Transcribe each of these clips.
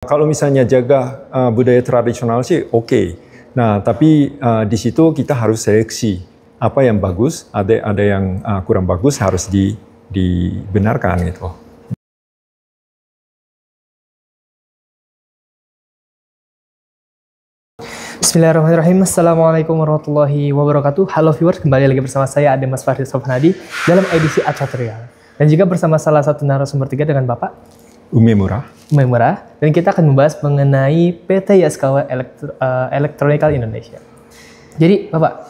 Kalau misalnya jaga budaya tradisional sih oke. Nah, tapi di situ kita harus seleksi apa yang bagus, ada yang kurang bagus harus dibenarkan gitu. Bismillahirrahmanirrahim. Assalamualaikum warahmatullahi wabarakatuh. Halo viewers, kembali lagi bersama saya Ade Mas Fahri Sofnadi dalam edisi Tutorial. Dan juga bersama salah satu narasumber tiga dengan Bapak Umemura. Dan kita akan membahas mengenai PT Yaskawa Electronical Indonesia. Jadi Bapak,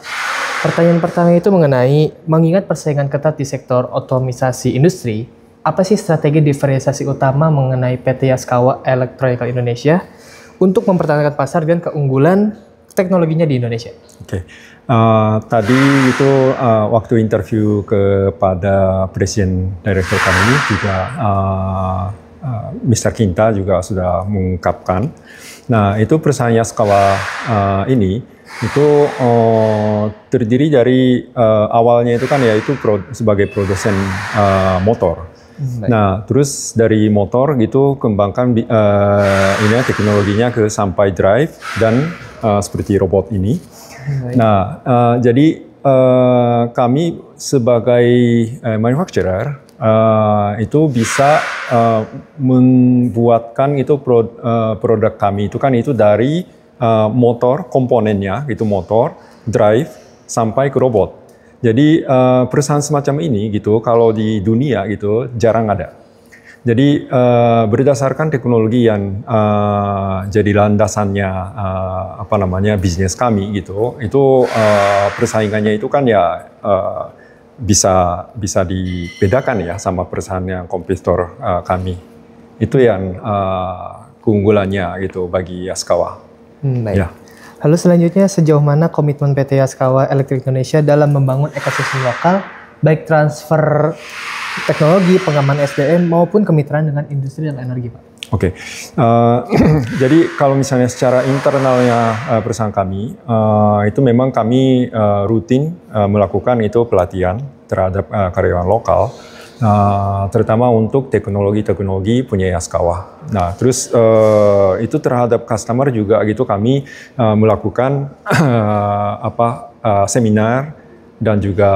pertanyaan pertama itu mengenai mengingat persaingan ketat di sektor otomisasi industri, apa sih strategi diferensiasi utama mengenai PT Yaskawa Electronical Indonesia untuk mempertahankan pasar dan keunggulan teknologinya di Indonesia? Oke. Tadi itu waktu interview kepada Presiden Direktur kami juga Mr. Kinta juga sudah mengungkapkan. Nah, itu perusahaan Yaskawa ini itu terdiri dari awalnya itu kan ya itu sebagai produsen motor. Nah, terus dari motor gitu kembangkan ini teknologinya ke sampai drive dan seperti robot ini. Nah, jadi kami sebagai manufacturer itu bisa membuatkan itu produk kami itu kan itu dari motor komponennya itu motor, drive sampai ke robot. Jadi perusahaan semacam ini gitu kalau di dunia gitu jarang ada. Jadi berdasarkan teknologi yang jadi landasannya apa namanya bisnis kami gitu, itu persaingannya itu kan ya bisa dibedakan ya sama perusahaan yang kompetitor kami. Itu yang keunggulannya gitu bagi Yaskawa. Baik. Ya. Lalu selanjutnya, sejauh mana komitmen PT Yaskawa Electric Indonesia dalam membangun ekosistem lokal, baik transfer teknologi, pengembangan SDM, maupun kemitraan dengan industri dan energi, Pak? Oke, jadi kalau misalnya secara internalnya perusahaan kami, itu memang kami rutin melakukan itu pelatihan terhadap karyawan lokal, terutama untuk teknologi punya Yaskawa. Nah, terus itu terhadap customer juga gitu kami melakukan seminar dan juga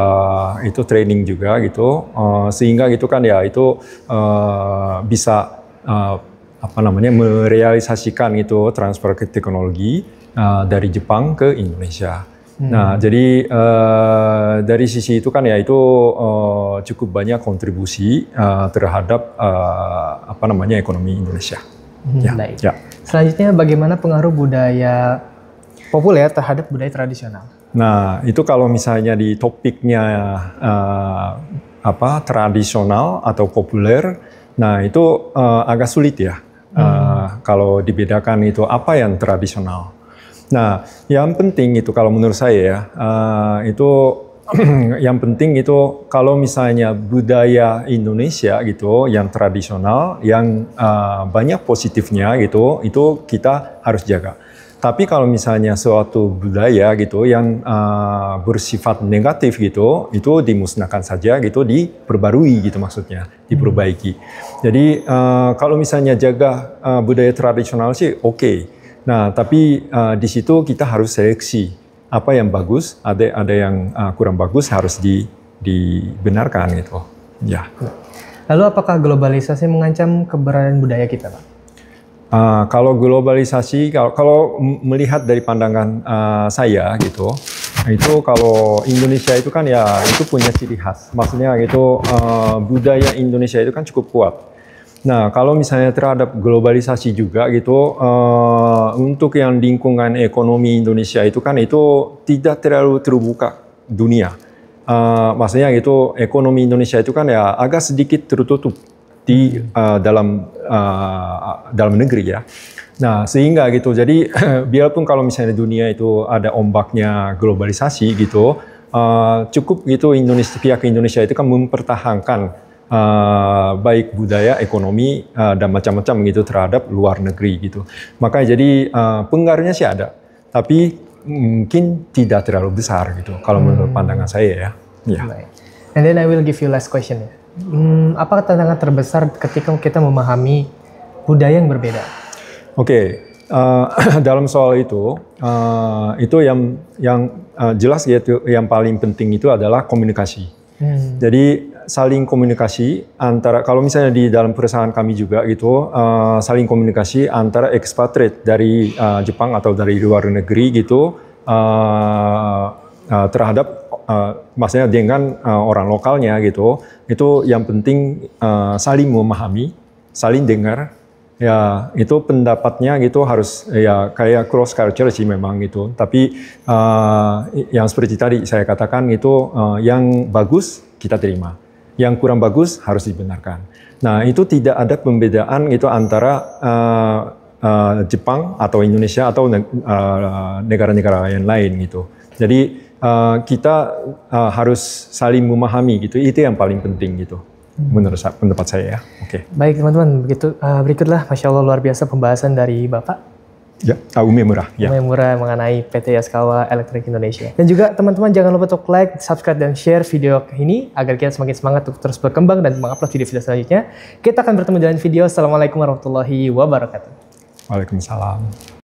itu training juga gitu, sehingga gitu kan ya itu bisa merealisasikan itu transfer ke teknologi dari Jepang ke Indonesia. Nah, jadi dari sisi itu kan ya itu cukup banyak kontribusi terhadap ekonomi Indonesia. Baik. Ya. Selanjutnya, bagaimana pengaruh budaya populer terhadap budaya tradisional? Nah, itu kalau misalnya di topiknya tradisional atau populer, nah itu agak sulit ya. Kalau dibedakan itu apa yang tradisional. Nah, yang penting itu kalau menurut saya ya, itu yang penting itu kalau misalnya budaya Indonesia gitu, yang tradisional, yang banyak positifnya gitu, itu kita harus jaga. Tapi kalau misalnya suatu budaya gitu yang bersifat negatif gitu, itu dimusnahkan saja gitu, diperbarui gitu maksudnya, diperbaiki. Jadi kalau misalnya jaga budaya tradisional sih oke. Nah, tapi di situ kita harus seleksi apa yang bagus, ada yang kurang bagus harus dibenarkan gitu. Ya. Lalu apakah globalisasi mengancam keberadaan budaya kita, Pak? Kalau globalisasi, kalau melihat dari pandangan saya gitu, itu kalau Indonesia itu kan ya itu punya ciri khas. Maksudnya gitu budaya Indonesia itu kan cukup kuat. Nah, kalau misalnya terhadap globalisasi juga gitu, untuk yang lingkungan ekonomi Indonesia itu kan itu tidak terlalu terbuka dunia. Maksudnya gitu ekonomi Indonesia itu kan ya agak sedikit tertutup di dalam negeri ya. Nah, sehingga gitu jadi biarpun kalau misalnya dunia itu ada ombaknya globalisasi gitu, cukup gitu pihak Indonesia itu kan mempertahankan baik budaya, ekonomi dan macam-macam gitu terhadap luar negeri gitu. Makanya jadi pengaruhnya sih ada, tapi mungkin tidak terlalu besar gitu kalau menurut pandangan saya ya. Yeah. And then I will give you last question ya. Apa tantangan terbesar ketika kita memahami budaya yang berbeda? Oke. Dalam soal itu yang jelas yaitu yang paling penting itu adalah komunikasi. Jadi saling komunikasi antara, kalau misalnya di dalam perusahaan kami juga gitu, saling komunikasi antara expatriate dari Jepang atau dari luar negeri gitu terhadap maksudnya dengan orang lokalnya gitu. Itu yang penting saling memahami, saling dengar. Ya, itu pendapatnya gitu harus ya kayak cross culture sih memang gitu. Tapi yang seperti tadi saya katakan itu yang bagus kita terima, yang kurang bagus harus dibenarkan. Nah, itu tidak ada pembedaan itu antara Jepang atau Indonesia atau negara-negara yang lain gitu. Jadi kita harus saling memahami gitu. Itu yang paling penting gitu. Menurut pendapat saya ya. Oke. Baik teman-teman, begitu berikutlah, Masya Allah luar biasa pembahasan dari Bapak. Ya, Umemura. Ya. Umemura mengenai PT Yaskawa Electric Indonesia. Dan juga teman-teman jangan lupa untuk like, subscribe, dan share video ini agar kita semakin semangat untuk terus berkembang dan mengupload video-video selanjutnya. Kita akan bertemu di lain video. Assalamualaikum warahmatullahi wabarakatuh. Waalaikumsalam.